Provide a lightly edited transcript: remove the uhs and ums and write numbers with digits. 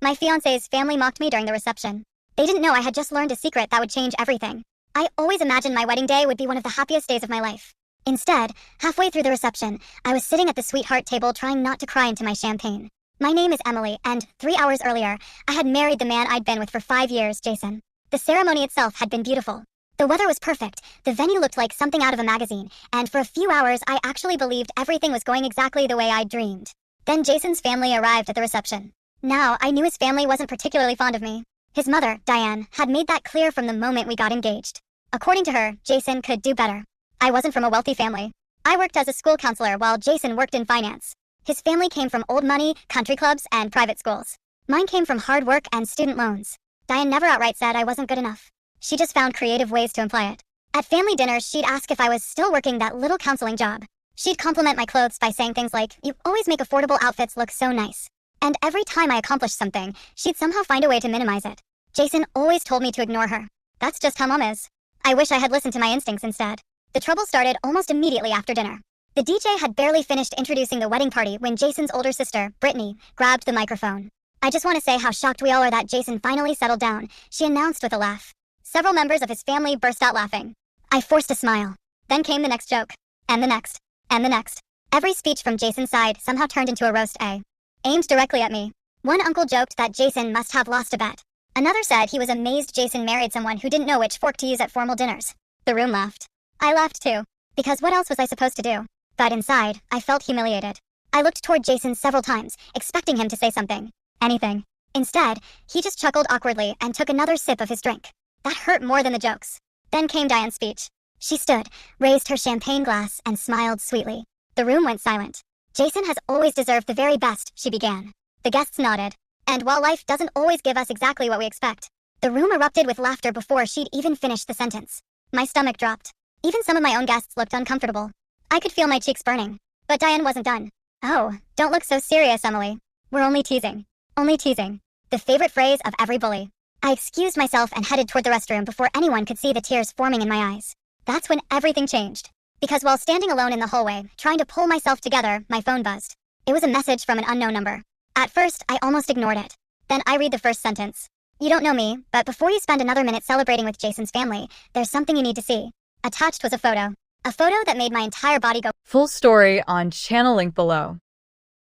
My fiance's family mocked me during the reception. They didn't know I had just learned a secret that would change everything. I always imagined my wedding day would be one of the happiest days of my life. Instead, halfway through the reception, I was sitting at the sweetheart table trying not to cry into my champagne. My name is Emily, and 3 hours earlier, I had married the man I'd been with for 5 years, Jason. The ceremony itself had been beautiful. The weather was perfect, the venue looked like something out of a magazine, and for a few hours I actually believed everything was going exactly the way I'd dreamed. Then Jason's family arrived at the reception. Now, I knew his family wasn't particularly fond of me. His mother, Diane, had made that clear from the moment we got engaged. According to her, Jason could do better. I wasn't from a wealthy family. I worked as a school counselor while Jason worked in finance. His family came from old money, country clubs, and private schools. Mine came from hard work and student loans. Diane never outright said I wasn't good enough. She just found creative ways to imply it. At family dinners, she'd ask if I was still working that little counseling job. She'd compliment my clothes by saying things like, "You always make affordable outfits look so nice." And every time I accomplished something, she'd somehow find a way to minimize it. Jason always told me to ignore her. That's just how mom is. I wish I had listened to my instincts instead. The trouble started almost immediately after dinner. The DJ had barely finished introducing the wedding party when Jason's older sister, Brittany, grabbed the microphone. "I just want to say how shocked we all are that Jason finally settled down," she announced with a laugh. Several members of his family burst out laughing. I forced a smile. Then came the next joke. And the next. And the next. Every speech from Jason's side somehow turned into a roast aimed directly at me. One uncle joked that Jason must have lost a bet. Another said he was amazed Jason married someone who didn't know which fork to use at formal dinners. The room laughed. I laughed too. Because what else was I supposed to do? But inside, I felt humiliated. I looked toward Jason several times, expecting him to say something. Anything. Instead, he just chuckled awkwardly and took another sip of his drink. That hurt more than the jokes. Then came Diane's speech. She stood, raised her champagne glass, and smiled sweetly. The room went silent. "Jason has always deserved the very best," she began. The guests nodded. And while life doesn't always give us exactly what we expect, the room erupted with laughter before she'd even finished the sentence. My stomach dropped. Even some of my own guests looked uncomfortable. I could feel my cheeks burning. But Diane wasn't done. "Oh, don't look so serious, Emily. We're only teasing. Only teasing." The favorite phrase of every bully. I excused myself and headed toward the restroom before anyone could see the tears forming in my eyes. That's when everything changed. Because while standing alone in the hallway, trying to pull myself together, my phone buzzed. It was a message from an unknown number. At first, I almost ignored it. Then I read the first sentence. "You don't know me, but before you spend another minute celebrating with Jason's family, there's something you need to see." Attached was a photo. A photo that made my entire body go. Full story on channel link below.